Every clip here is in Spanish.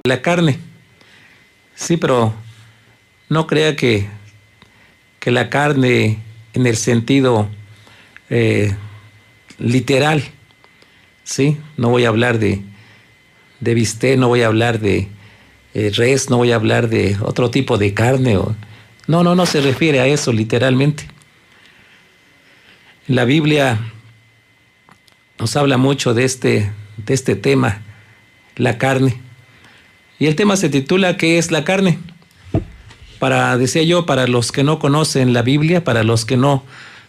la carne. Sí, pero no crea que la carne en el sentido literal, ¿sí? No voy a hablar de bistec, no voy a hablar de res, no voy a hablar de otro tipo de carne. No se refiere a eso literalmente. La Biblia nos habla mucho de este tema, la carne. Y el tema se titula ¿qué es la carne? Decía yo, para los que no conocen la Biblia, para los que no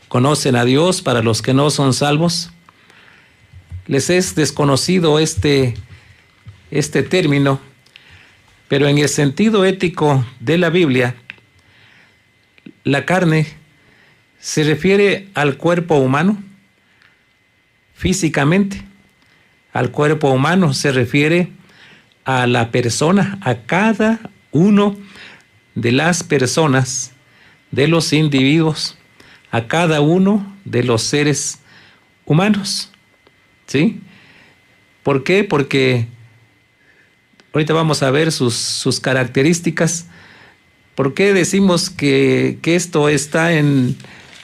conocen a Dios, para los que no son salvos, les es desconocido este término, pero en el sentido ético de la Biblia, la carne se refiere al cuerpo humano físicamente. Al cuerpo humano se refiere a la persona, a cada uno de las personas, de los individuos, a cada uno de los seres humanos. ¿Sí? ¿Por qué? Porque ahorita vamos a ver sus características. ¿Por qué decimos que esto está en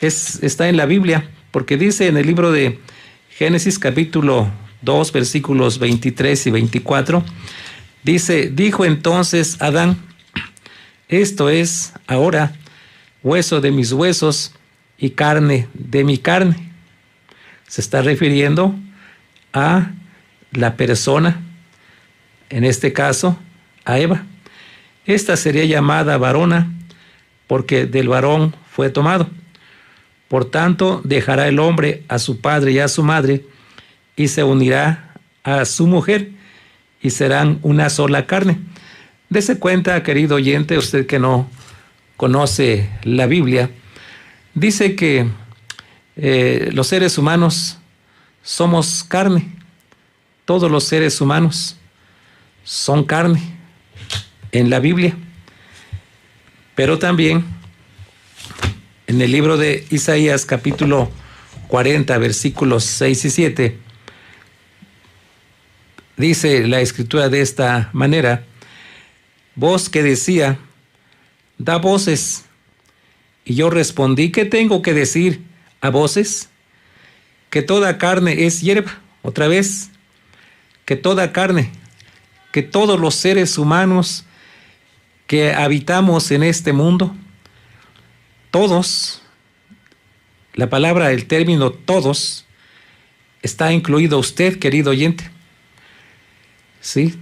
la Biblia? Porque dice en el libro de Génesis capítulo 2, versículos 23 y 24, dice, dijo entonces Adán, esto es ahora hueso de mis huesos y carne de mi carne. Se está refiriendo a la persona, en este caso a Eva. Esta sería llamada varona porque del varón fue tomado. Por tanto, dejará el hombre a su padre y a su madre y se unirá a su mujer y serán una sola carne. Dese cuenta, querido oyente, usted que no conoce la Biblia, dice que los seres humanos somos carne. Todos los seres humanos son carne en la Biblia. Pero también en el libro de Isaías capítulo 40 versículos 6 y 7 dice la escritura de esta manera, voz que decía, da voces. Y yo respondí, ¿qué tengo que decir a voces? Que toda carne es hierba. Otra vez, que toda carne, que todos los seres humanos que habitamos en este mundo, todos, la palabra, el término todos, está incluido usted, querido oyente. ¿Sí?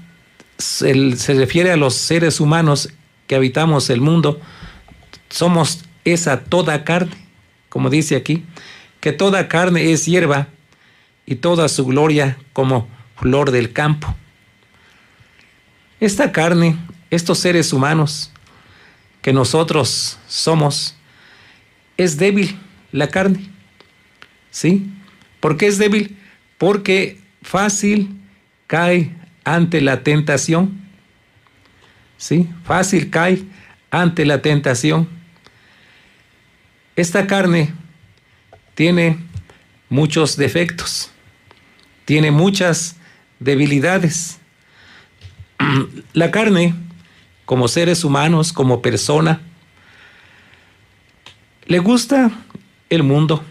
Se refiere a los seres humanos que habitamos el mundo, somos esa toda carne, como dice aquí, que toda carne es hierba y toda su gloria como flor del campo. Esta carne, estos seres humanos que nosotros somos, es débil la carne. ¿Sí? ¿Por qué es débil? Porque fácil cae ante la tentación. ¿Sí? Fácil cae ante la tentación. Esta carne tiene muchos defectos, tiene muchas debilidades. La carne, como seres humanos, como persona, le gusta el mundo,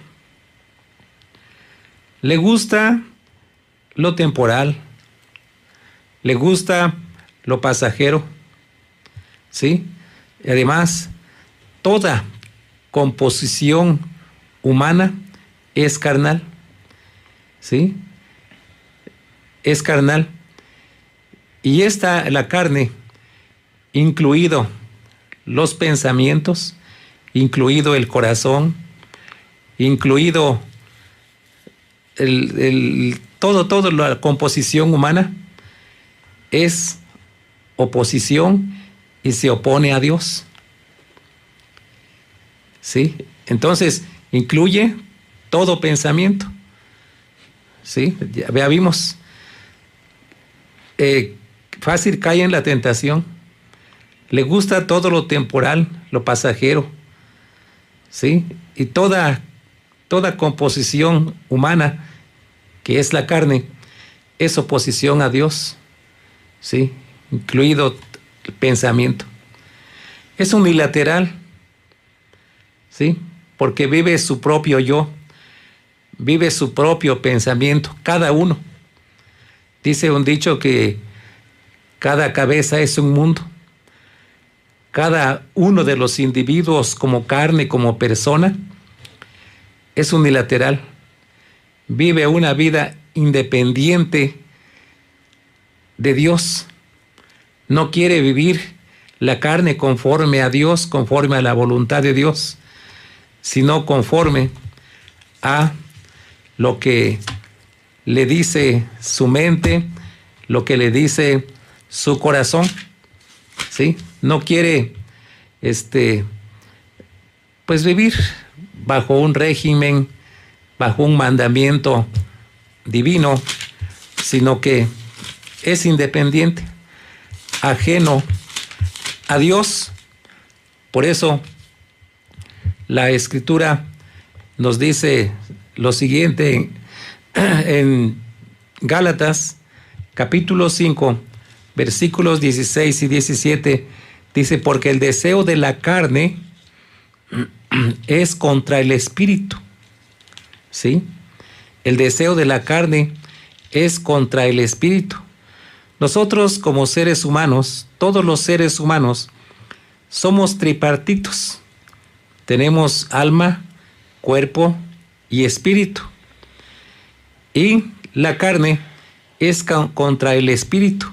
le gusta lo temporal, le gusta lo pasajero, ¿sí? Y además, toda composición humana es carnal, ¿sí? Es carnal. Y la carne, incluido los pensamientos, incluido el corazón, incluido toda la composición humana, es oposición y se opone a Dios. ¿Sí? Entonces, incluye todo pensamiento. ¿Sí? Ya vimos. Fácil cae en la tentación. Le gusta todo lo temporal, lo pasajero. ¿Sí? Y toda composición humana, que es la carne, es oposición a Dios. ¿Sí? incluido el pensamiento. Es unilateral, ¿sí? Porque vive su propio yo, vive su propio pensamiento, cada uno. Dice un dicho que cada cabeza es un mundo. Cada uno de los individuos como carne, como persona, es unilateral. Vive una vida independiente de Dios. No quiere vivir la carne conforme a Dios, conforme a la voluntad de Dios, sino conforme a lo que le dice su mente, lo que le dice su corazón, ¿sí? No quiere, pues vivir bajo un régimen, bajo un mandamiento divino, sino que es independiente, ajeno a Dios. Por eso la Escritura nos dice lo siguiente en Gálatas capítulo 5, versículos 16 y 17, dice: porque el deseo de la carne es contra el espíritu, ¿sí? El deseo de la carne es contra el espíritu. Nosotros como seres humanos, todos los seres humanos, somos tripartitos. Tenemos alma, cuerpo y espíritu. Y la carne es contra el espíritu.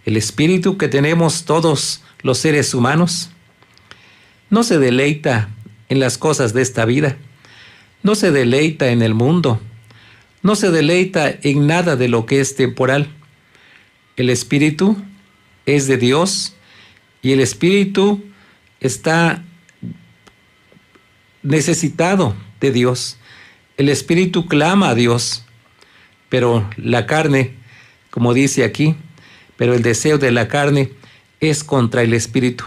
El espíritu que tenemos todos los seres humanos no se deleita en las cosas de esta vida, no se deleita en el mundo, no se deleita en nada de lo que es temporal. El espíritu es de Dios y el espíritu está necesitado de Dios. El espíritu clama a Dios, pero la carne, como dice aquí, pero el deseo de la carne es contra el espíritu.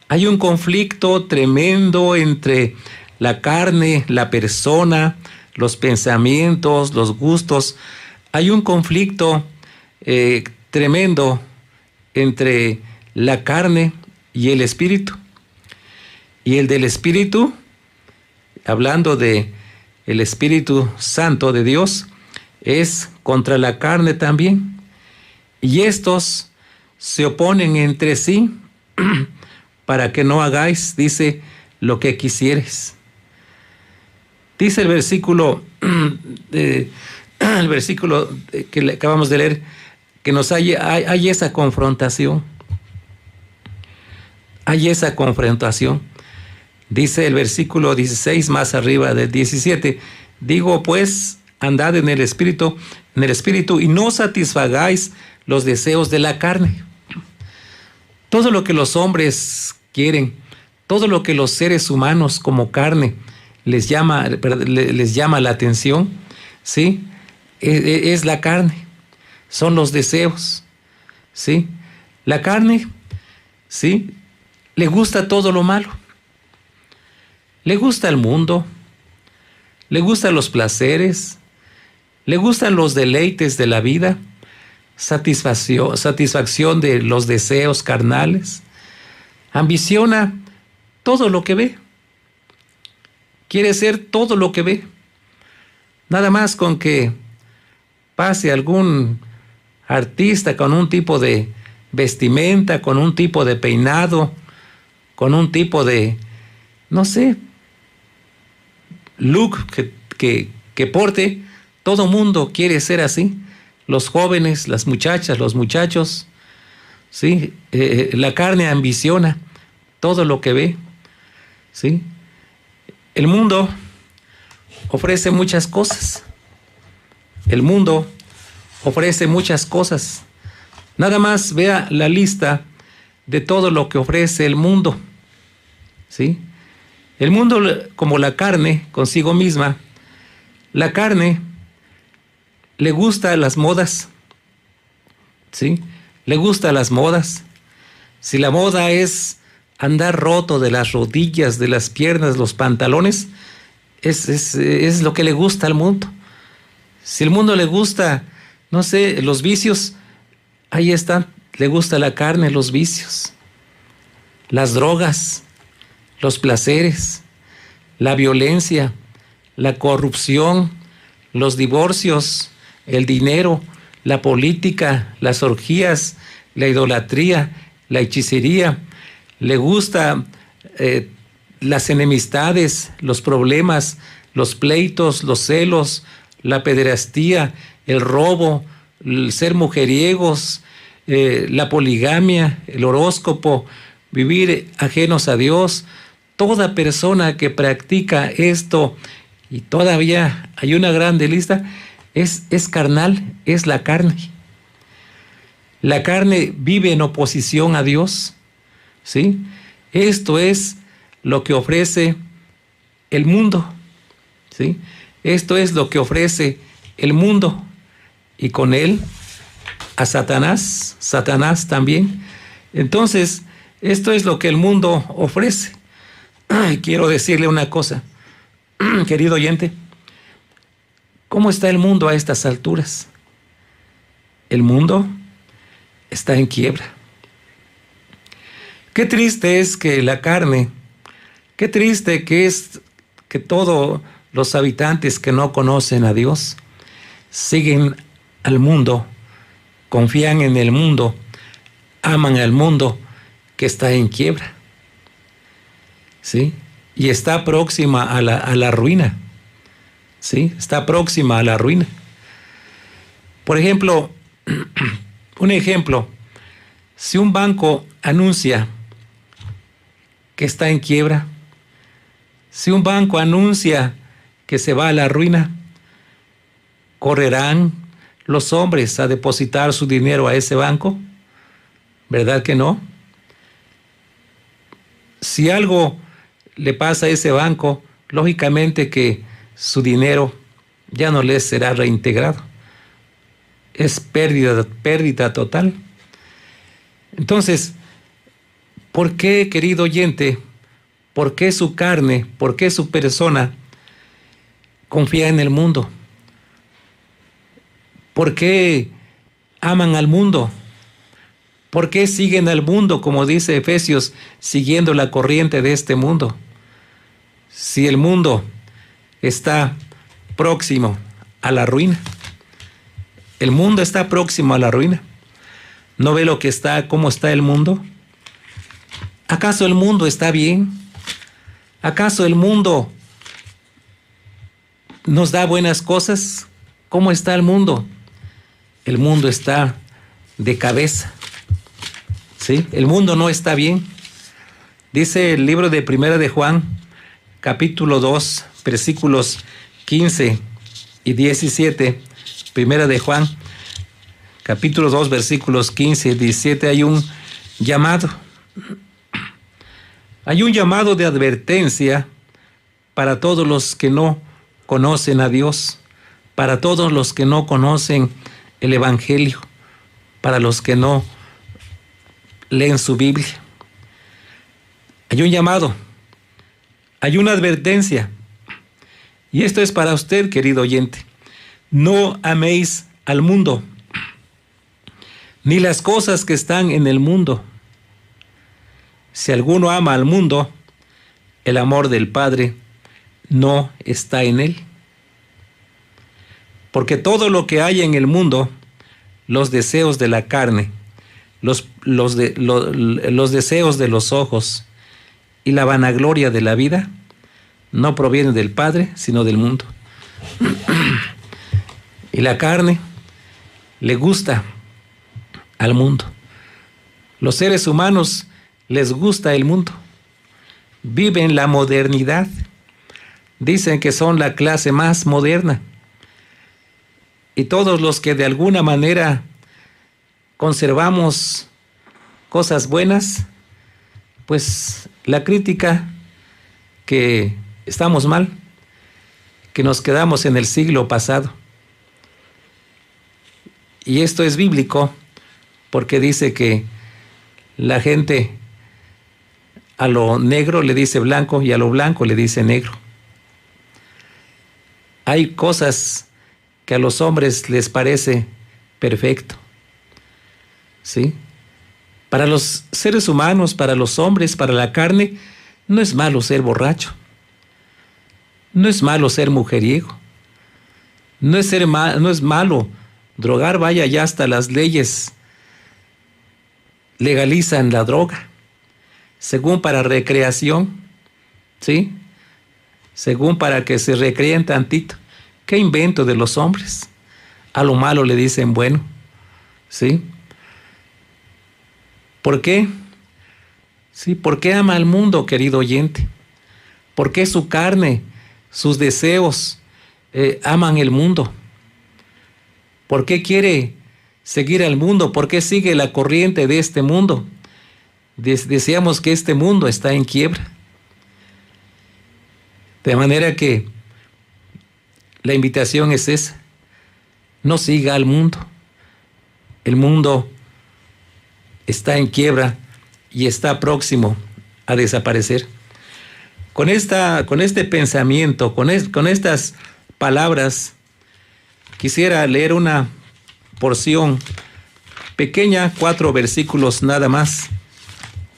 Hay un conflicto tremendo entre la carne, la persona, los pensamientos, los gustos. Hay un conflicto tremendo entre la carne y el espíritu. Y el del espíritu, hablando de el Espíritu Santo de Dios, es contra la carne también. Y estos se oponen entre sí para que no hagáis, dice, lo que quisieres. Dice el versículo que le acabamos de leer, que hay esa confrontación. Hay esa confrontación. Dice el versículo 16, más arriba del 17, digo pues, andad en el espíritu, y no satisfagáis los deseos de la carne. Todo lo que los hombres quieren, todo lo que los seres humanos como carne les llama la atención, ¿sí? Es la carne, son los deseos, ¿sí? La carne, ¿sí? Le gusta todo lo malo. Le gusta el mundo, le gustan los placeres, le gustan los deleites de la vida, satisfacción de los deseos carnales, ambiciona todo lo que ve, quiere ser todo lo que ve. Nada más con que pase algún artista con un tipo de vestimenta, con un tipo de peinado, con un tipo de, no sé, look que porte, todo mundo quiere ser así. Los jóvenes, las muchachas, los muchachos, ¿sí? La carne ambiciona todo lo que ve, ¿sí? El mundo ofrece muchas cosas. El mundo ofrece muchas cosas. Nada más vea la lista de todo lo que ofrece el mundo, ¿sí? El mundo, como la carne consigo misma, la carne le gusta las modas, ¿sí? Le gusta las modas. Si la moda es andar roto de las rodillas, de las piernas, los pantalones, es lo que le gusta al mundo. Si el mundo le gusta, no sé, los vicios, ahí están le gusta la carne, los vicios, las drogas, los placeres, la violencia, la corrupción, los divorcios, el dinero, la política, las orgías, la idolatría, la hechicería. Le gusta las enemistades, los problemas, los pleitos, los celos, la pederastía, el robo, el ser mujeriegos, la poligamia, el horóscopo, vivir ajenos a Dios. Toda persona que practica esto, y todavía hay una grande lista, es carnal, es la carne. La carne vive en oposición a Dios, ¿sí? Esto es lo que ofrece el mundo, ¿sí? Esto es lo que ofrece el mundo, y con él a Satanás también. Entonces, esto es lo que el mundo ofrece. Quiero decirle una cosa, querido oyente. ¿Cómo está el mundo a estas alturas? El mundo está en quiebra. Qué triste es que la carne, qué triste que es que todos los habitantes que no conocen a Dios siguen al mundo, confían en el mundo, aman al mundo que está en quiebra, ¿sí? Y está próxima a la ruina, ¿sí? Está próxima a la ruina. Por ejemplo, un ejemplo, si un banco anuncia que está en quiebra, si un banco anuncia que se va a la ruina, ¿correrán los hombres a depositar su dinero a ese banco? ¿Verdad que no? Si algo le pasa a ese banco, lógicamente que su dinero ya no les será reintegrado. Es pérdida total. Entonces, ¿por qué, querido oyente, por qué su carne, por qué su persona confía en el mundo? ¿Por qué aman al mundo? ¿Por qué siguen al mundo, como dice Efesios, siguiendo la corriente de este mundo? Si el mundo está próximo a la ruina. El mundo está próximo a la ruina. ¿No ve cómo está el mundo? ¿Acaso el mundo está bien? ¿Acaso el mundo nos da buenas cosas? ¿Cómo está el mundo? El mundo está de cabeza, ¿sí? El mundo no está bien. Dice el libro de Primera de Juan, capítulo 2, versículos 15 y 17. Primera de Juan, capítulo 2, versículos 15 y 17, hay un llamado. Hay un llamado de advertencia para todos los que no conocen a Dios, para todos los que no conocen el Evangelio, para los que no leen su Biblia. Hay un llamado, hay una advertencia, y esto es para usted, querido oyente. No améis al mundo, ni las cosas que están en el mundo. Si alguno ama al mundo, el amor del Padre no está en él. Porque todo lo que hay en el mundo, los deseos de la carne, los deseos de los ojos y la vanagloria de la vida, no provienen del Padre, sino del mundo. Y la carne le gusta al mundo. Los seres humanos les gusta el mundo. Viven la modernidad. Dicen que son la clase más moderna. Y todos los que de alguna manera conservamos cosas buenas, pues la crítica que estamos mal, que nos quedamos en el siglo pasado. Y esto es bíblico porque dice que la gente a lo negro le dice blanco y a lo blanco le dice negro. Hay cosas que a los hombres les parece perfecto, ¿sí? Para los seres humanos, para los hombres, para la carne, no es malo ser borracho. No es malo ser mujeriego. No es malo drogar. Vaya, ya hasta las leyes legalizan la droga, según para recreación, ¿sí? Según para que se recreen tantito. ¿Qué invento de los hombres? A lo malo le dicen bueno, ¿sí? ¿Por qué? ¿Sí? ¿Por qué ama al mundo, querido oyente? ¿Por qué su carne, sus deseos aman el mundo? ¿Por qué quiere seguir al mundo? ¿Por qué sigue la corriente de este mundo? Deseamos que este mundo está en quiebra. De manera que la invitación es esa. No siga al mundo. El mundo está en quiebra y está próximo a desaparecer. Con este pensamiento, con estas palabras, quisiera leer una porción pequeña, 4 versículos nada más.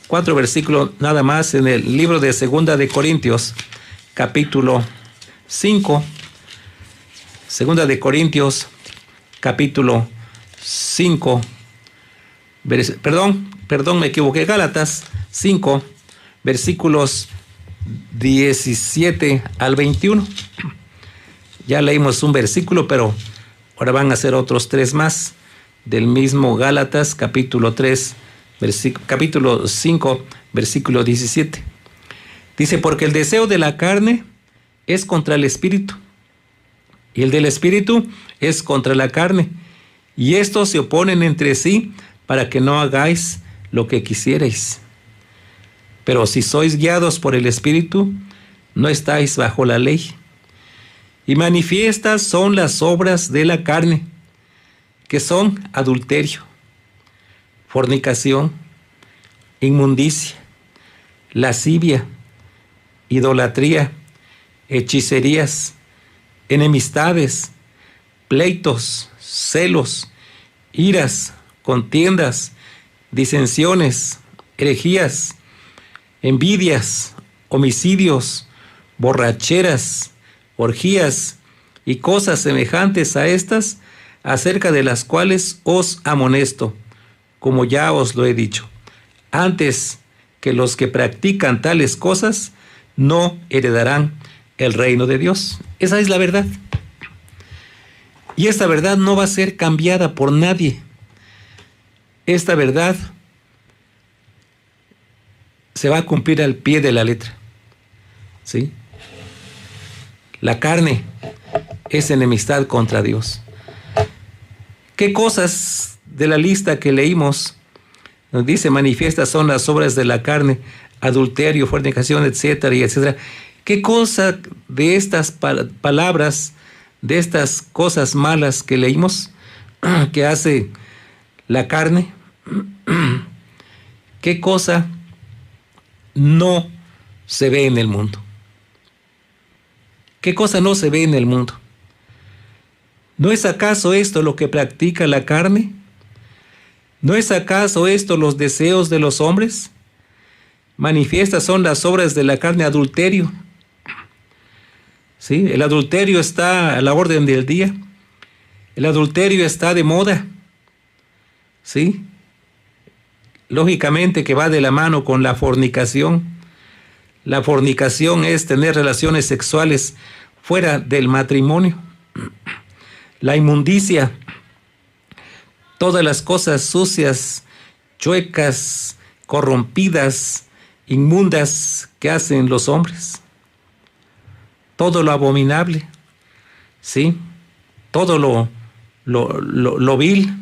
4 versículos nada más en el libro de Segunda de Corintios, capítulo 5. Segunda de Corintios, capítulo 5. Perdón, me equivoqué. Gálatas 5, versículos 17 al 21. Ya leímos un versículo, pero ahora van a ser otros 3 más del mismo Gálatas, capítulo 5, versículo 17. Dice, porque el deseo de la carne es contra el espíritu, y el del espíritu es contra la carne, y estos se oponen entre sí para que no hagáis lo que quisierais. Pero si sois guiados por el espíritu, no estáis bajo la ley. Y manifiestas son las obras de la carne, que son adulterio, fornicación, inmundicia, lascivia, idolatría, hechicerías, enemistades, pleitos, celos, iras, contiendas, disensiones, herejías, envidias, homicidios, borracheras, orgías y cosas semejantes a estas, acerca de las cuales os amonesto, como ya os lo he dicho, antes que los que practican tales cosas no heredarán el reino de Dios. Esa es la verdad. Y esta verdad no va a ser cambiada por nadie. Esta verdad se va a cumplir al pie de la letra. ¿Sí? La carne es enemistad contra Dios. ¿Qué cosas de la lista que leímos nos dice manifiestas son las obras de la carne? Adulterio, fornicación, etcétera, y etcétera. ¿Qué cosa de estas palabras, de estas cosas malas que leímos, que hace la carne? ¿Qué cosa no se ve en el mundo? ¿Qué cosa no se ve en el mundo? ¿No es acaso esto lo que practica la carne? ¿No es acaso esto los deseos de los hombres? Manifiestas son las obras de la carne, adulterio. ¿Sí? El adulterio está a la orden del día. El adulterio está de moda. ¿Sí? Lógicamente que va de la mano con la fornicación. La fornicación es tener relaciones sexuales fuera del matrimonio. La inmundicia, todas las cosas sucias, chuecas, corrompidas, inmundas que hacen los hombres. Todo lo abominable, ¿sí? Todo lo vil,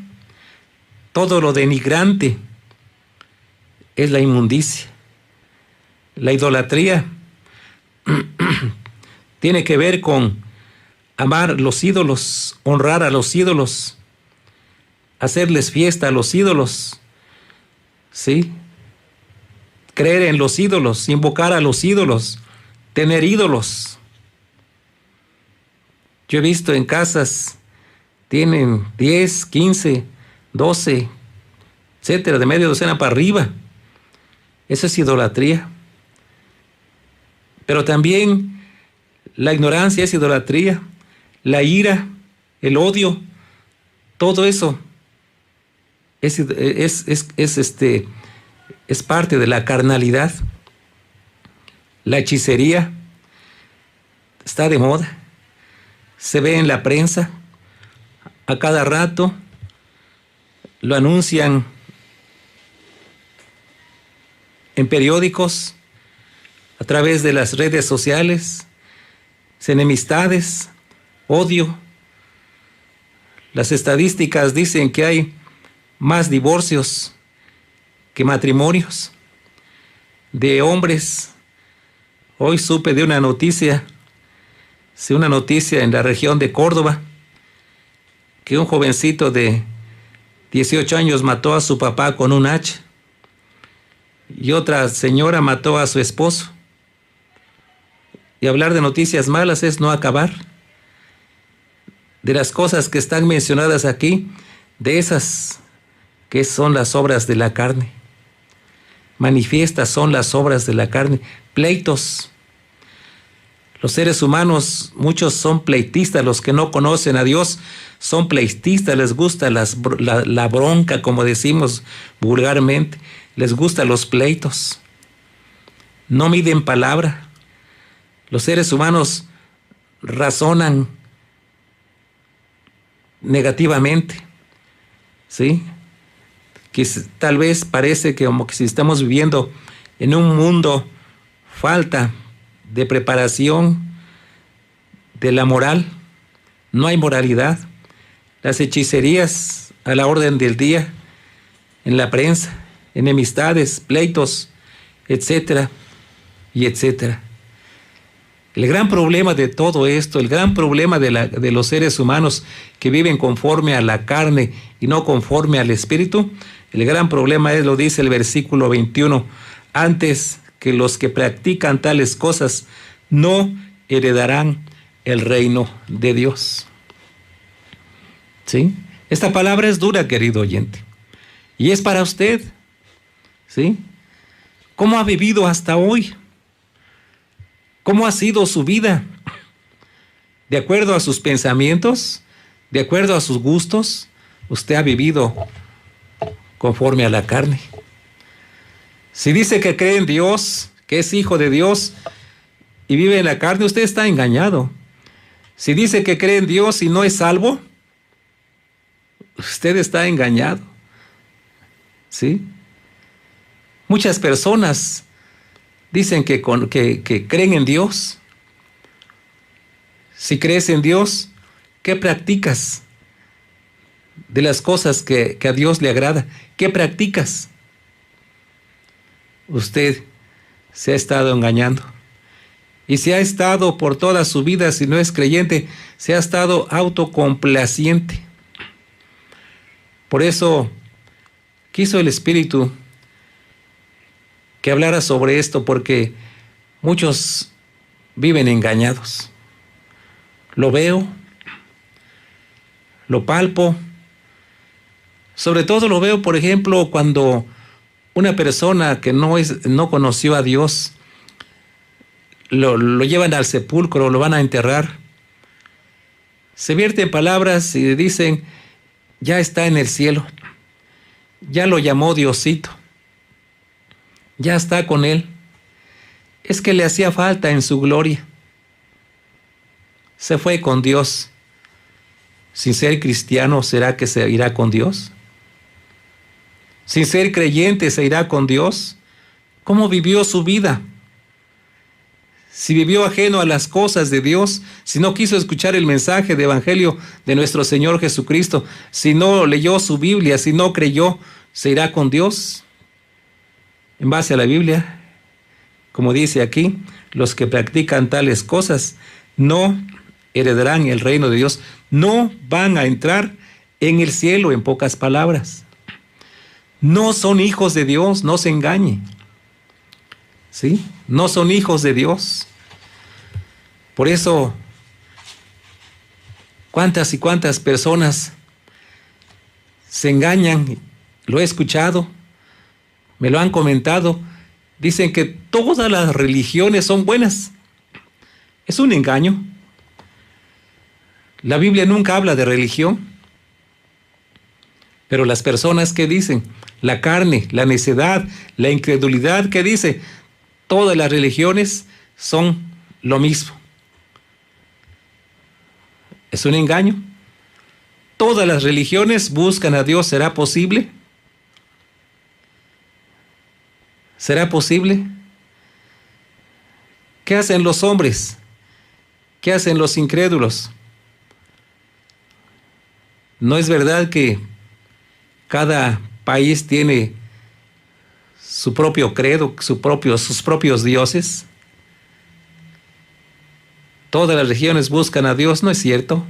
todo lo denigrante es la inmundicia. La idolatría tiene que ver con amar los ídolos, honrar a los ídolos, hacerles fiesta a los ídolos, ¿sí? Creer en los ídolos, invocar a los ídolos, tener ídolos. Yo he visto en casas, tienen 10, 15, 12 etcétera, de media docena para arriba. Eso es idolatría. Pero también la ignorancia es idolatría, la ira, el odio, todo eso es parte de la carnalidad. La hechicería está de moda, se ve en la prensa, a cada rato lo anuncian en periódicos, a través de las redes sociales, enemistades, odio. Las estadísticas dicen que hay más divorcios que matrimonios de hombres. Hoy supe de una noticia en la región de Córdoba, que un jovencito de 18 años mató a su papá con un hacha y otra señora mató a su esposo. Y hablar de noticias malas es no acabar. De las cosas que están mencionadas aquí, de esas que son las obras de la carne. Manifiestas son las obras de la carne. Pleitos. Los seres humanos, muchos son pleitistas. Los que no conocen a Dios son pleitistas. Les gusta la bronca, como decimos vulgarmente. Les gustan los pleitos. No miden palabra. Los seres humanos razonan negativamente, ¿sí? Que tal vez parece que como que si estamos viviendo en un mundo falta de preparación de la moral, no hay moralidad, las hechicerías a la orden del día, en la prensa, enemistades, pleitos, etcétera, y etcétera. El gran problema de todo esto, el gran problema de los seres humanos que viven conforme a la carne y no conforme al espíritu, el gran problema es, lo dice el versículo 21, antes que los que practican tales cosas no heredarán el reino de Dios. ¿Sí? Esta palabra es dura, querido oyente, y es para usted. ¿Sí? ¿Cómo ha vivido hasta hoy? ¿Cómo ha sido su vida? ¿De acuerdo a sus pensamientos? ¿De acuerdo a sus gustos? Usted ha vivido conforme a la carne. Si dice que cree en Dios, que es hijo de Dios y vive en la carne, usted está engañado. Si dice que cree en Dios y no es salvo, usted está engañado. ¿Sí? Muchas personas dicen que creen en Dios. Si crees en Dios, ¿qué practicas? De las cosas que a Dios le agrada, ¿qué practicas? Usted se ha estado engañando. Y se ha estado por toda su vida, si no es creyente, se ha estado autocomplaciente. Por eso quiso el Espíritu que hablara sobre esto, porque muchos viven engañados. Lo veo, lo palpo. Sobre todo lo veo, por ejemplo, cuando una persona que no conoció a Dios, lo llevan al sepulcro, lo van a enterrar. Se vierten palabras y dicen, ya está en el cielo, ya lo llamó Diosito, ya está con él. Es que le hacía falta en su gloria. Se fue con Dios. Sin ser cristiano, ¿será que se irá con Dios? Sin ser creyente, ¿se irá con Dios? ¿Cómo vivió su vida? Si vivió ajeno a las cosas de Dios, si no quiso escuchar el mensaje de evangelio de nuestro Señor Jesucristo, si no leyó su Biblia, si no creyó, ¿se irá con Dios? En base a la Biblia, como dice aquí, los que practican tales cosas no heredarán el reino de Dios, no van a entrar en el cielo, en pocas palabras. No son hijos de Dios, no se engañe. ¿Sí? No son hijos de Dios. Por eso, cuántas y cuántas personas se engañan Lo he escuchado, me lo han comentado. Dicen que todas las religiones son buenas. Es un engaño. La Biblia nunca habla de religión. Pero las personas que dicen, la carne, la necedad, la incredulidad que dice, todas las religiones son lo mismo. Es un engaño. Todas las religiones buscan a Dios. ¿Será posible? ¿Será posible? ¿Qué hacen los hombres? ¿Qué hacen los incrédulos? ¿No es verdad que cada país tiene su propio credo, sus propios dioses? Todas las religiones buscan a Dios, ¿no es cierto?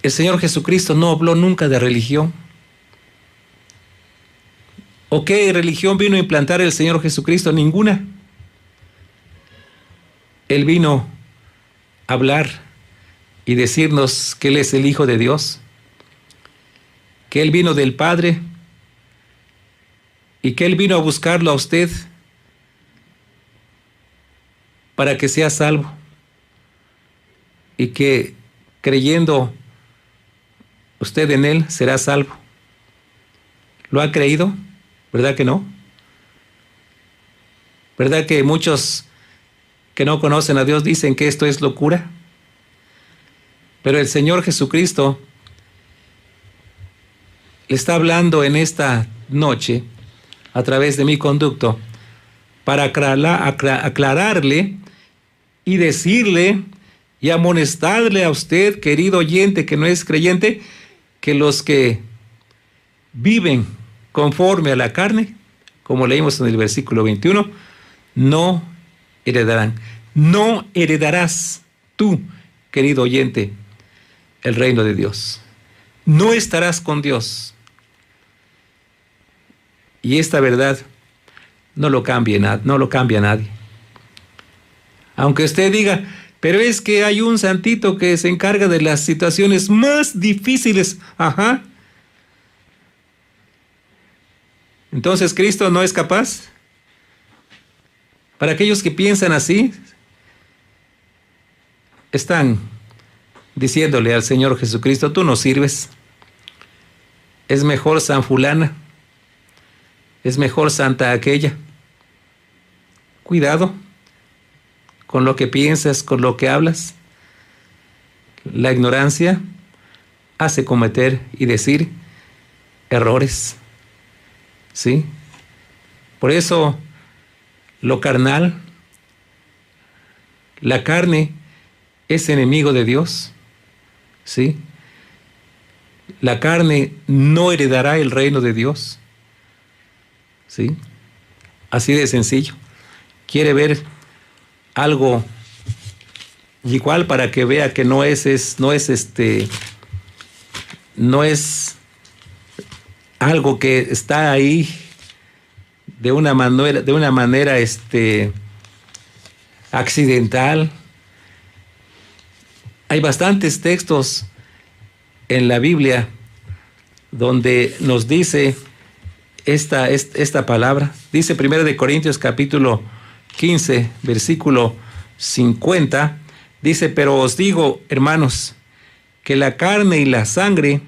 El Señor Jesucristo no habló nunca de religión. ¿O qué religión vino a implantar el Señor Jesucristo? Ninguna. Él vino a hablar y decirnos que Él es el Hijo de Dios, que Él vino del Padre y que Él vino a buscarlo a usted para que sea salvo y que creyendo usted en Él será salvo. ¿Lo ha creído? ¿Verdad que no? ¿Verdad que muchos que no conocen a Dios dicen que esto es locura? Pero el Señor Jesucristo le está hablando en esta noche a través de mi conducto para aclararle y decirle y amonestarle a usted, querido oyente que no es creyente, que los que viven conforme a la carne, como leímos en el versículo 21, no heredarán. No heredarás tú, querido oyente, el reino de Dios. No estarás con Dios. Y esta verdad no lo cambia nadie. Aunque usted diga, pero es que hay un santito que se encarga de las situaciones más difíciles. Ajá. Entonces, ¿Cristo no es capaz? Para aquellos que piensan así, están diciéndole al Señor Jesucristo, tú no sirves. Es mejor San fulana. Es mejor santa aquella. Cuidado con lo que piensas, con lo que hablas. La ignorancia hace cometer y decir errores. ¿Sí? Por eso lo carnal, la carne es enemigo de Dios. ¿Sí? La carne no heredará el reino de Dios. ¿Sí? Así de sencillo. Quiere ver algo igual para que vea que no es algo que está ahí de una manera accidental. Hay bastantes textos en la Biblia donde nos dice esta palabra. Dice 1 Corintios capítulo 15, versículo 50, dice, pero os digo, hermanos, que la carne y la sangre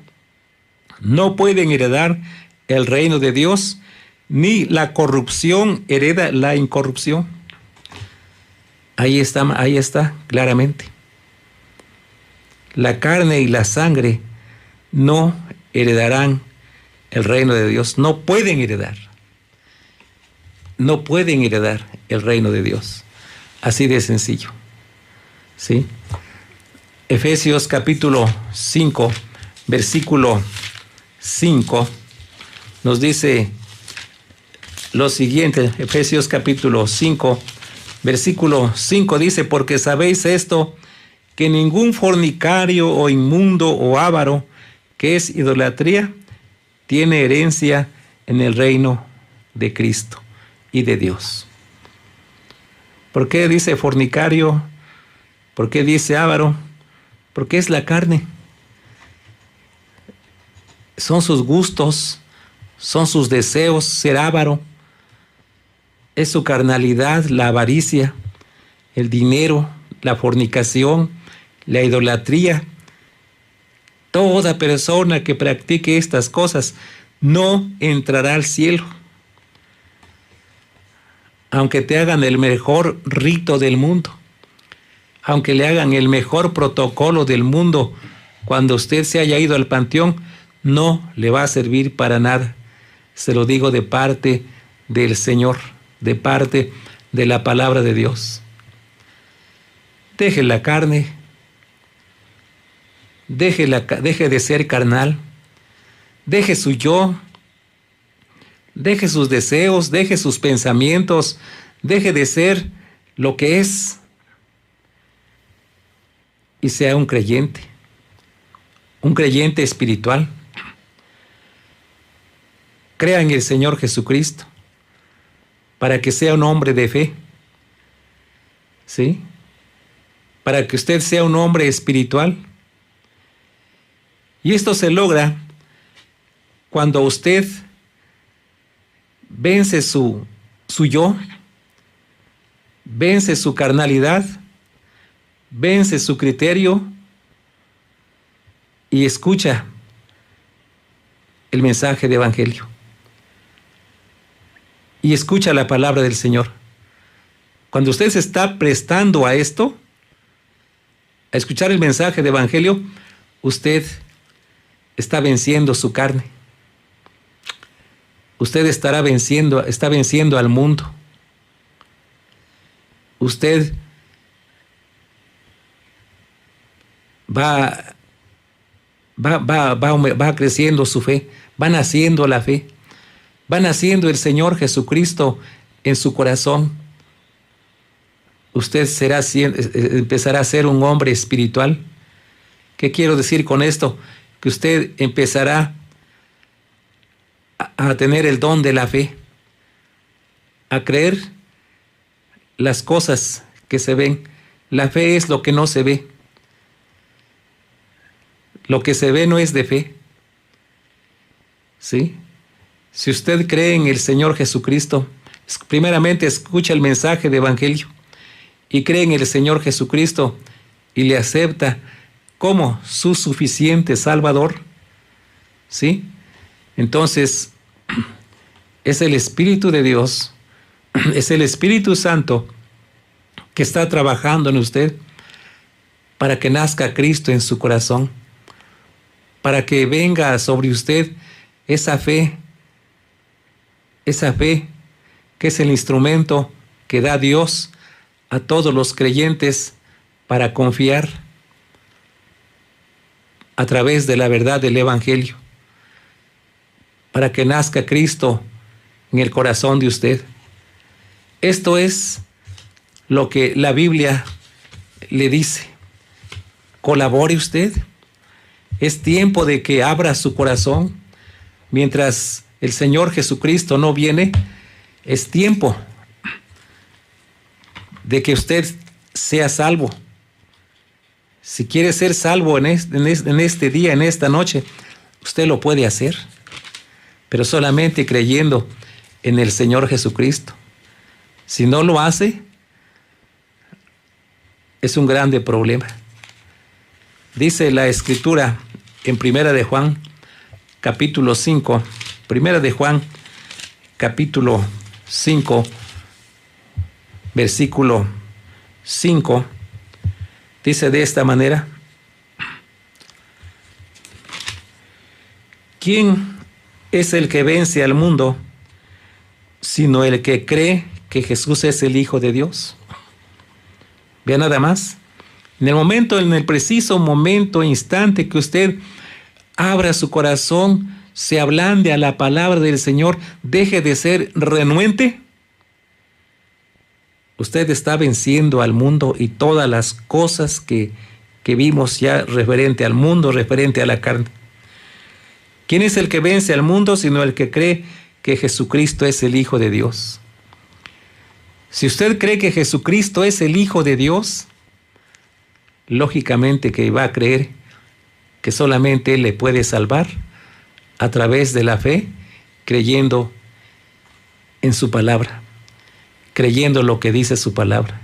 no pueden heredar el reino de Dios, ni la corrupción hereda la incorrupción. Ahí está, claramente. La carne y la sangre no heredarán el reino de Dios. No pueden heredar. No pueden heredar el reino de Dios. Así de sencillo. ¿Sí? Efesios capítulo 5, versículo 5, nos dice lo siguiente. Efesios capítulo 5, versículo 5 dice, porque sabéis esto, que ningún fornicario o inmundo o avaro, que es idolatría, tiene herencia en el reino de Cristo y de Dios. ¿Por qué dice fornicario? ¿Por qué dice avaro? Porque es la carne. son sus gustos, son sus deseos, ser avaro, es su carnalidad, la avaricia, el dinero, la fornicación, la idolatría. Toda persona que practique estas cosas no entrará al cielo. Aunque te hagan el mejor rito del mundo, aunque le hagan el mejor protocolo del mundo, cuando usted se haya ido al panteón, no le va a servir para nada. Se lo digo de parte del Señor, de parte de la palabra de Dios. Deje la carne, deje de ser carnal, deje su yo, deje sus deseos, deje sus pensamientos, deje de ser lo que es y sea un creyente espiritual. Crea en el Señor Jesucristo para que sea un hombre de fe, ¿sí? Para que usted sea un hombre espiritual. Y esto se logra cuando usted vence su yo, vence su carnalidad, vence su criterio y escucha el mensaje de evangelio. Y escucha la palabra del Señor. Cuando usted se está prestando a esto, a escuchar el mensaje de evangelio, usted está venciendo su carne. Usted está venciendo al mundo. Usted va creciendo su fe, va naciendo la fe, va naciendo el Señor Jesucristo en su corazón. Usted empezará a ser un hombre espiritual. ¿Qué quiero decir con esto? Que usted empezará a tener el don de la fe, a creer las cosas que se ven. La fe es lo que no se ve. Lo que se ve no es de fe. ¿Sí? Si usted cree en el Señor Jesucristo, primeramente escucha el mensaje de evangelio y cree en el Señor Jesucristo y le acepta como su suficiente Salvador, ¿sí? Entonces, es el Espíritu de Dios, es el Espíritu Santo que está trabajando en usted para que nazca Cristo en su corazón, para que venga sobre usted esa fe que es el instrumento que da Dios a todos los creyentes para confiar a través de la verdad del Evangelio, para que nazca Cristo en el corazón de usted. Esto es lo que la Biblia le dice. Colabore usted. Es tiempo de que abra su corazón. Mientras el Señor Jesucristo no viene, es tiempo de que usted sea salvo. Si quiere ser salvo en este día, en esta noche, usted lo puede hacer, pero solamente creyendo en el Señor Jesucristo. Si no lo hace, es un grande problema. Dice la Escritura en Primera de Juan, capítulo 5, Primera de Juan, capítulo 5, versículo 5, dice de esta manera: ¿quién es el que vence al mundo, sino el que cree que Jesús es el Hijo de Dios? Vea nada más. En el preciso momento, instante que usted abra su corazón, se ablande a la palabra del Señor, deje de ser renuente, usted está venciendo al mundo y todas las cosas que vimos ya referente al mundo, referente a la carne. ¿Quién es el que vence al mundo sino el que cree que Jesucristo es el Hijo de Dios? Si usted cree que Jesucristo es el Hijo de Dios, lógicamente que va a creer que solamente Él le puede salvar a través de la fe, creyendo en su palabra, creyendo lo que dice su palabra.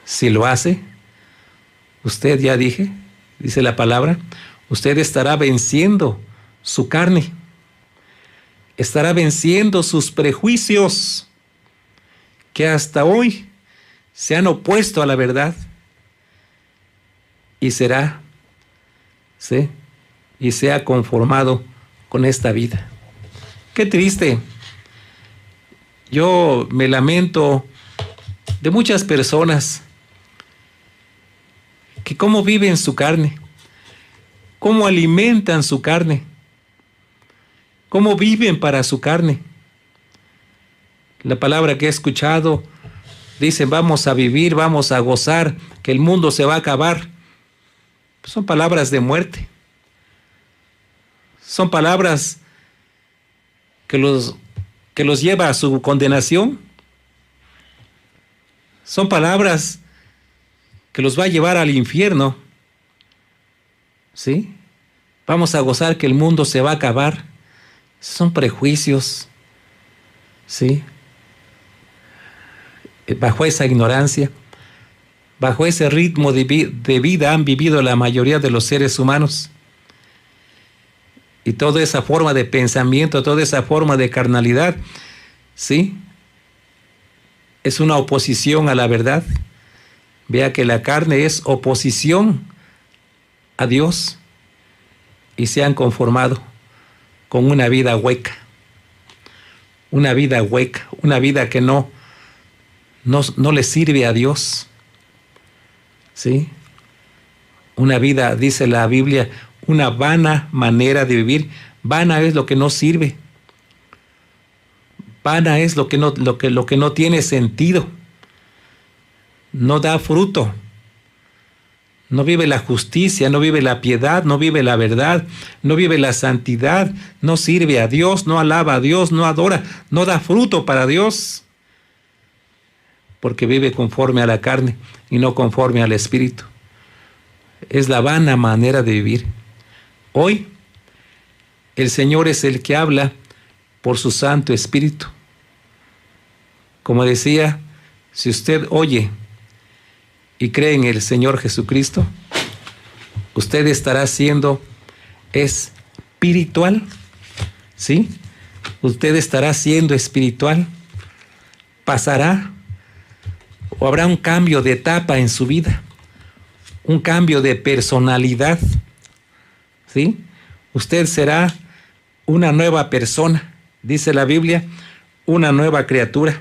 Si lo hace, usted ya dice la palabra, usted estará venciendo su carne, estará venciendo sus prejuicios que hasta hoy se han opuesto a la verdad, y será, ¿sí?, y se ha conformado con esta vida. Qué triste. Yo me lamento de muchas personas que cómo viven su carne, cómo alimentan su carne, cómo viven para su carne. La palabra que he escuchado dice: vamos a vivir, vamos a gozar, que el mundo se va a acabar. Son palabras de muerte. Son palabras que los lleva a su condenación. Son palabras que los va a llevar al infierno. ¿Sí? Vamos a gozar que el mundo se va a acabar. Son prejuicios. ¿Sí? Bajo esa ignorancia, bajo ese ritmo de vida han vivido la mayoría de los seres humanos. Y toda esa forma de pensamiento, toda esa forma de carnalidad, ¿sí?, es una oposición a la verdad. Vea que la carne es oposición a Dios, y se han conformado con una vida hueca, una vida que no le sirve a Dios. ¿Sí? Una vida, dice la Biblia, una vana manera de vivir. Vana es lo que no sirve. Vana es lo que no tiene sentido. No da fruto. No vive la justicia, no vive la piedad, no vive la verdad, no vive la santidad, no sirve a Dios, no alaba a Dios, no adora, no da fruto para Dios, porque vive conforme a la carne y no conforme al Espíritu. Es la vana manera de vivir. Hoy, el Señor es el que habla por su Santo Espíritu. Como decía, si usted oye y cree en el Señor Jesucristo, usted estará siendo espiritual. ¿Sí? Usted estará siendo espiritual. Pasará o habrá un cambio de etapa en su vida, un cambio de personalidad. ¿Sí? Usted será una nueva persona, dice la Biblia, una nueva criatura.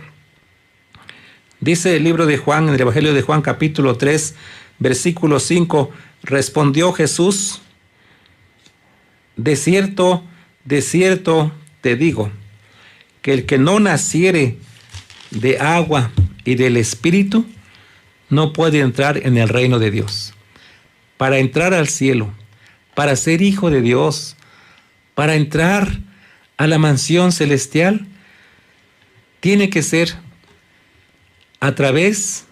Dice el libro de Juan, en el Evangelio de Juan, capítulo 3, versículo 5, respondió Jesús: de cierto te digo, que el que no naciere de agua y del Espíritu no puede entrar en el reino de Dios. Para entrar al cielo, para ser hijo de Dios, para entrar a la mansión celestial, tiene que ser a través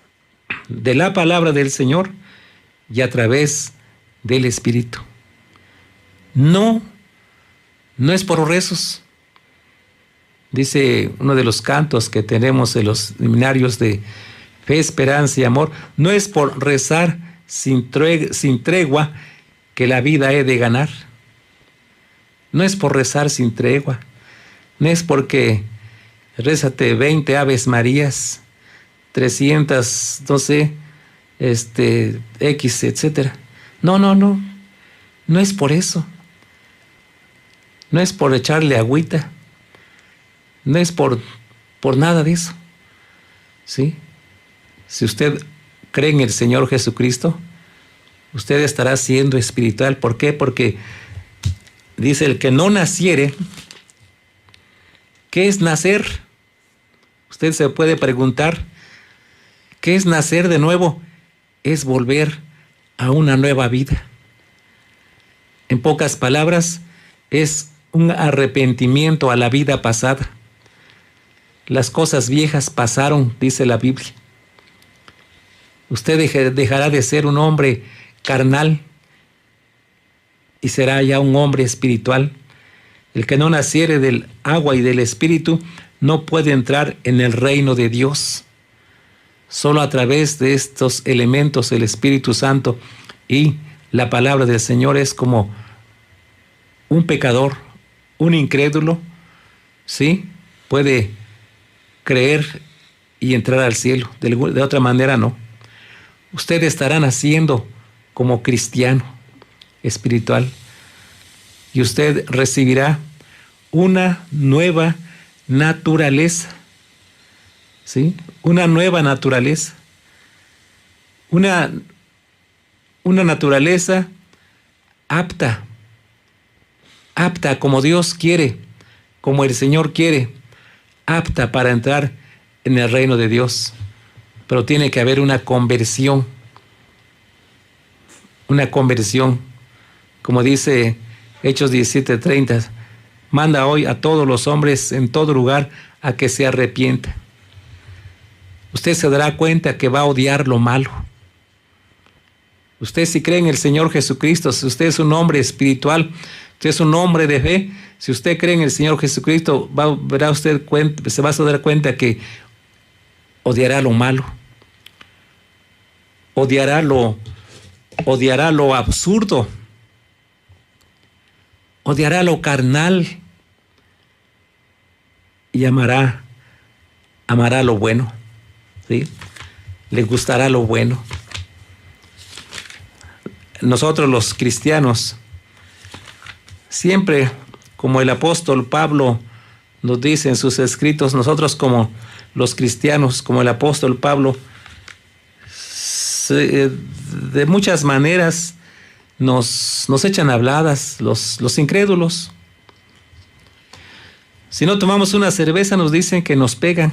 de la palabra del Señor y a través del Espíritu. No es por rezos. Dice uno de los cantos que tenemos en los seminarios de fe, esperanza y amor: no es por rezar sin tregua que la vida he de ganar. No es por rezar sin tregua. No es porque rézate 20 Aves Marías, 312, X, etcétera. No. No es por eso. No es por echarle agüita. No es por nada de eso. ¿Sí? Si usted cree en el Señor Jesucristo, usted estará siendo espiritual. ¿Por qué? Porque dice: el que no naciere. ¿Qué es nacer? Usted se puede preguntar, ¿qué es nacer de nuevo? Es volver a una nueva vida. En pocas palabras, es un arrepentimiento a la vida pasada. Las cosas viejas pasaron, dice la Biblia. Usted dejará de ser un hombre carnal y será ya un hombre espiritual. El que no naciere del agua y del Espíritu no puede entrar en el reino de Dios. Solo a través de estos elementos, el Espíritu Santo y la palabra del Señor, es como un pecador, un incrédulo, ¿sí?, puede creer y entrar al cielo. De otra manera no. Ustedes estarán naciendo como cristiano espiritual y usted recibirá una nueva naturaleza, ¿sí? Una nueva naturaleza. Una naturaleza apta como Dios quiere, como el Señor quiere, apta para entrar en el reino de Dios. Pero tiene que haber una conversión, como dice Hechos 17:30, manda hoy a todos los hombres en todo lugar a que se arrepientan. Usted se dará cuenta que va a odiar lo malo. Usted, si cree en el Señor Jesucristo, si usted es un hombre espiritual, usted es un hombre de fe, si usted cree en el Señor Jesucristo, se va a dar cuenta que odiará lo malo, odiará lo absurdo, odiará lo carnal y amará lo bueno, ¿sí? Le gustará lo bueno. Nosotros los cristianos, siempre, como el apóstol Pablo nos dice en sus escritos, nosotros como los cristianos, como el apóstol Pablo, de muchas maneras nos echan habladas los incrédulos. Si no tomamos una cerveza, nos dicen que nos pegan.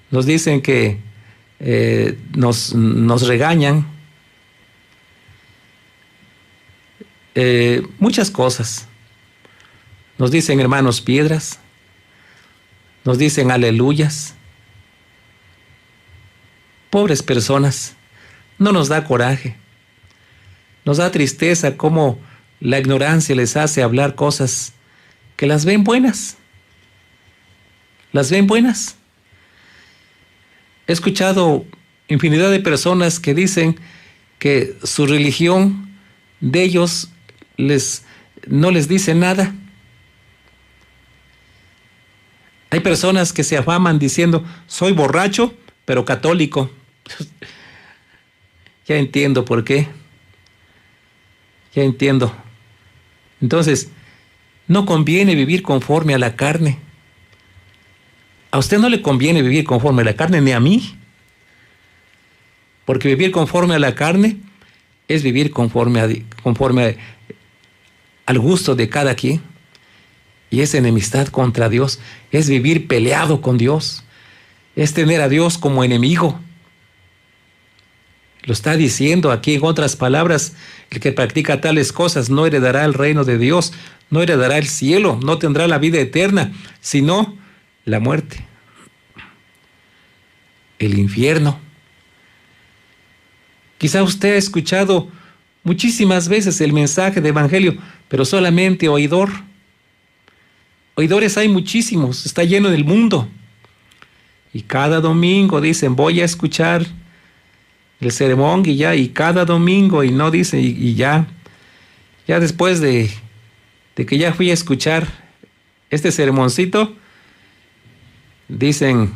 Nos dicen que nos regañan. Muchas cosas. Nos dicen hermanos piedras. Nos dicen aleluyas. Pobres personas. No nos da coraje. Nos da tristeza cómo la ignorancia les hace hablar cosas que las ven buenas. Las ven buenas. He escuchado infinidad de personas que dicen que su religión de ellos no les dice nada. Hay personas que se afaman diciendo, soy borracho, pero católico. Ya entiendo por qué. Ya entiendo. Entonces, no conviene vivir conforme a la carne. A usted no le conviene vivir conforme a la carne, ni a mí. Porque vivir conforme a la carne es vivir conforme al gusto de cada quien. Y es enemistad contra Dios. Es vivir peleado con Dios. Es tener a Dios como enemigo. Lo está diciendo aquí en otras palabras. El que practica tales cosas no heredará el reino de Dios, no heredará el cielo, no tendrá la vida eterna, sino la muerte, el infierno. Quizá usted ha escuchado muchísimas veces el mensaje de evangelio, pero solamente oidor. Oidores hay muchísimos, está lleno del mundo. Y cada domingo dicen, voy a escuchar el sermón y cada domingo, y no dicen, y ya después de que ya fui a escuchar este sermoncito, dicen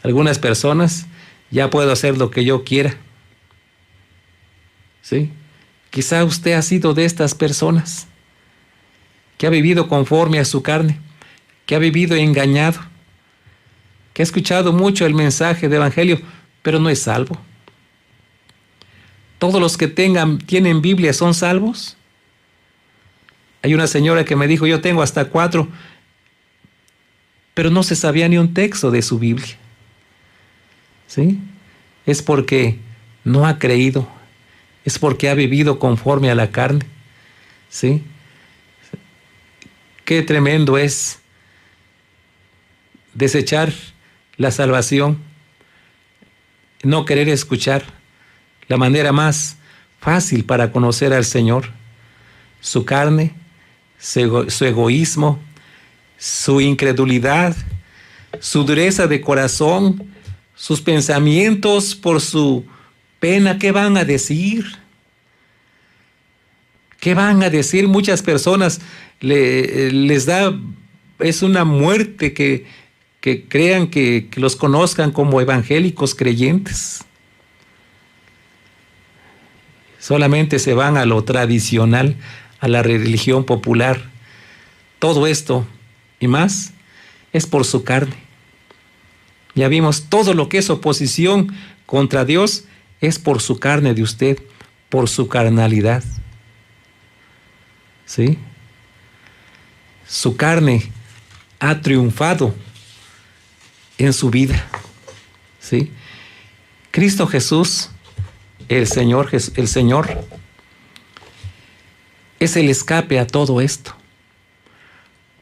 algunas personas, ya puedo hacer lo que yo quiera. ¿Sí? Quizá usted ha sido de estas personas que ha vivido conforme a su carne, que ha vivido engañado, que ha escuchado mucho el mensaje de evangelio, pero no es salvo. ¿Todos los que tienen Biblia son salvos? Hay una señora que me dijo, yo tengo hasta 4, pero no se sabía ni un texto de su Biblia. ¿Sí? Es porque no ha creído, es porque ha vivido conforme a la carne. ¿Sí? Qué tremendo es desechar la salvación, no querer escuchar. La manera más fácil para conocer al Señor su carne, su egoísmo, su incredulidad, su dureza de corazón, sus pensamientos por su pena. ¿Qué van a decir? ¿Qué van a decir? Muchas personas les da, es una muerte que crean que los conozcan como evangélicos creyentes. Solamente se van a lo tradicional, a la religión popular. Todo esto y más es por su carne. Ya vimos, todo lo que es oposición contra Dios es por su carne de usted, por su carnalidad. ¿Sí? Su carne ha triunfado en su vida. ¿Sí? Cristo Jesús, el Señor es el escape a todo esto.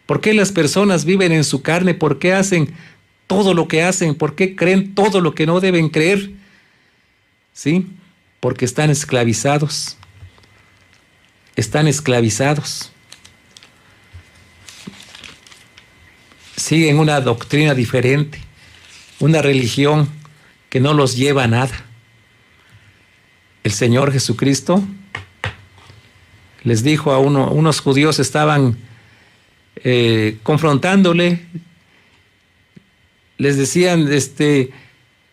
¿Por qué las personas viven en su carne? ¿Por qué hacen todo lo que hacen? ¿Por qué creen todo lo que no deben creer? ¿Sí? Porque están esclavizados. Están esclavizados. Siguen una doctrina diferente, una religión que no los lleva a nada. El Señor Jesucristo les dijo a unos judíos, estaban confrontándole, les decían,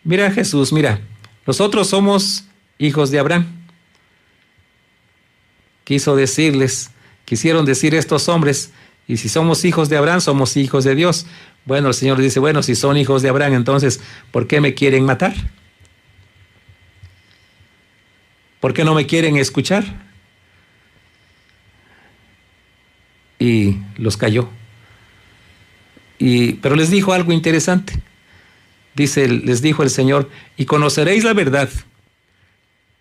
mira Jesús, mira, nosotros somos hijos de Abraham. Quisieron decir estos hombres, y si somos hijos de Abraham, somos hijos de Dios. Bueno, el Señor dice, bueno, si son hijos de Abraham, entonces, ¿por qué me quieren matar? ¿Por qué no me quieren escuchar? Y los calló. Pero les dijo algo interesante. Les dijo el Señor, y conoceréis la verdad,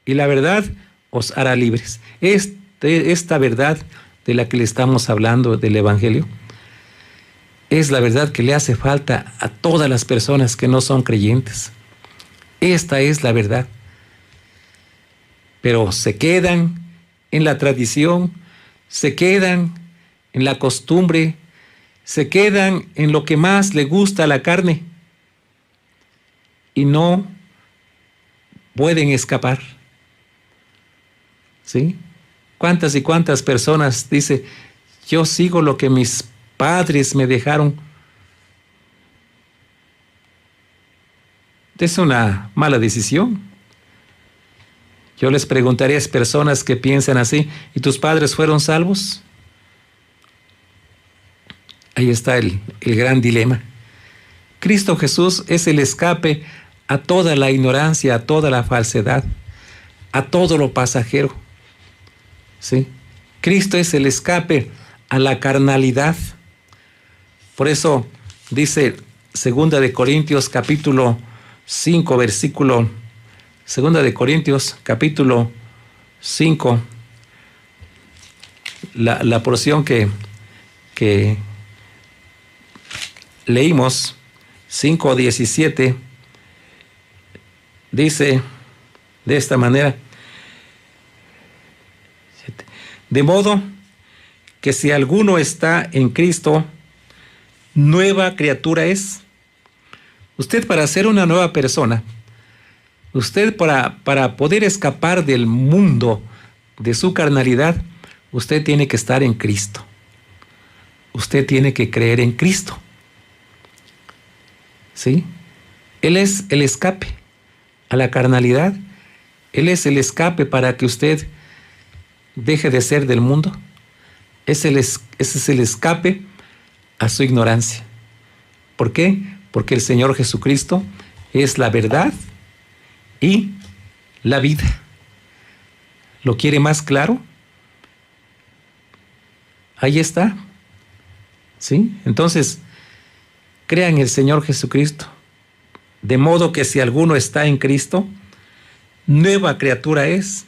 y la verdad os hará libres. Esta verdad de la que le estamos hablando del Evangelio es la verdad que le hace falta a todas las personas que no son creyentes. Esta es la verdad. Pero se quedan en la tradición, se quedan en la costumbre, se quedan en lo que más le gusta a la carne y no pueden escapar. ¿Sí? ¿Cuántas y cuántas personas dice, yo sigo lo que mis padres me dejaron? Es una mala decisión. Yo les preguntaría a esas personas que piensan así, ¿y tus padres fueron salvos? Ahí está el gran dilema. Cristo Jesús es el escape a toda la ignorancia, a toda la falsedad, a todo lo pasajero. ¿Sí? Cristo es el escape a la carnalidad. Por eso dice 2 de Corintios capítulo 5 versículo 2 de Corintios capítulo 5, la porción que leímos, 5:17, dice de esta manera: de modo que si alguno está en Cristo, nueva criatura es. Usted, para ser una nueva persona, usted para poder escapar del mundo, de su carnalidad, usted tiene que estar en Cristo. Usted tiene que creer en Cristo. ¿Sí? Él es el escape a la carnalidad. Él es el escape para que usted deje de ser del mundo. Ese es el escape a su ignorancia. ¿Por qué? Porque el Señor Jesucristo es la verdad y la vida. ¿Lo quiere más claro? Ahí está. ¿Sí? Entonces, crea en el Señor Jesucristo. De modo que si alguno está en Cristo, nueva criatura es.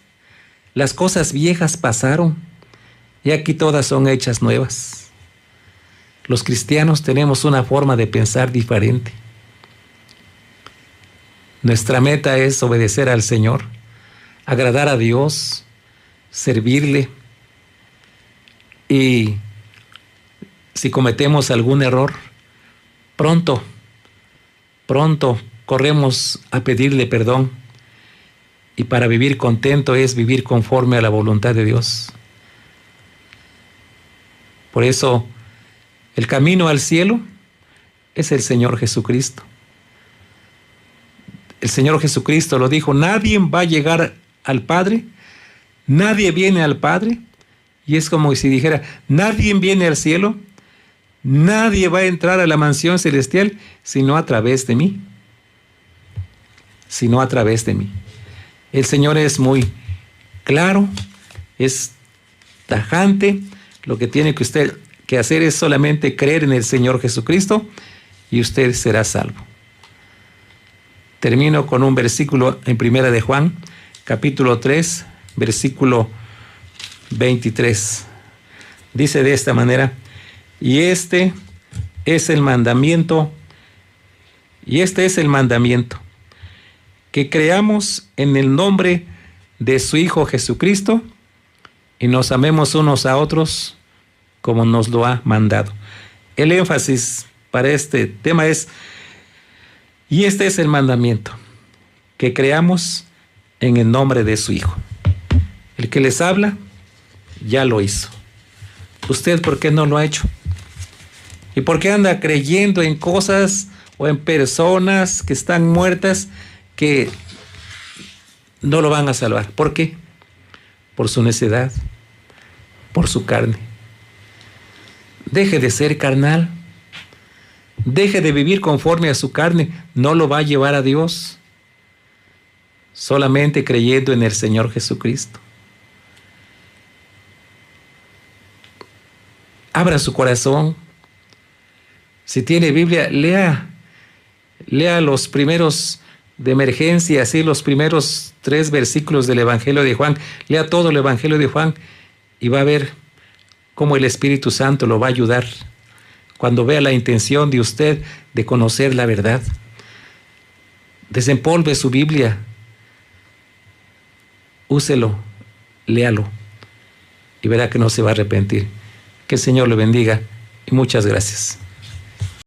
Las cosas viejas pasaron y aquí todas son hechas nuevas. Los cristianos tenemos una forma de pensar diferente. Nuestra meta es obedecer al Señor, agradar a Dios, servirle, Y si cometemos algún error, pronto corremos a pedirle perdón. Y para vivir contento es vivir conforme a la voluntad de Dios. Por eso, el camino al cielo es el Señor Jesucristo. El Señor Jesucristo lo dijo: nadie va a llegar al Padre, nadie viene al Padre, y es como si dijera: nadie viene al cielo, nadie va a entrar a la mansión celestial, sino a través de mí. Sino a través de mí. El Señor es muy claro, es tajante. Lo que tiene que usted que hacer es solamente creer en el Señor Jesucristo y usted será salvo. Termino con un versículo en Primera de Juan, capítulo 3, versículo 23. Dice de esta manera: y este es el mandamiento, que creamos en el nombre de su Hijo Jesucristo y nos amemos unos a otros como nos lo ha mandado. El énfasis para este tema es: y este es el mandamiento, que creamos en el nombre de su Hijo. El que les habla ya lo hizo. ¿Usted por qué no lo ha hecho? ¿Y por qué anda creyendo en cosas o en personas que están muertas que no lo van a salvar? ¿Por qué? Por su necedad, por su carne. Deje de ser carnal. Deje de vivir conforme a su carne. No lo va a llevar a Dios. Solamente creyendo en el Señor Jesucristo. Abra su corazón. Si tiene Biblia, lea los primeros de emergencia, así los primeros 3 versículos del Evangelio de Juan. Lea todo el Evangelio de Juan y va a ver cómo el Espíritu Santo lo va a ayudar cuando vea la intención de usted de conocer la verdad. Desempolve su Biblia, úselo, léalo y verá que no se va a arrepentir. Que el Señor le bendiga y muchas gracias.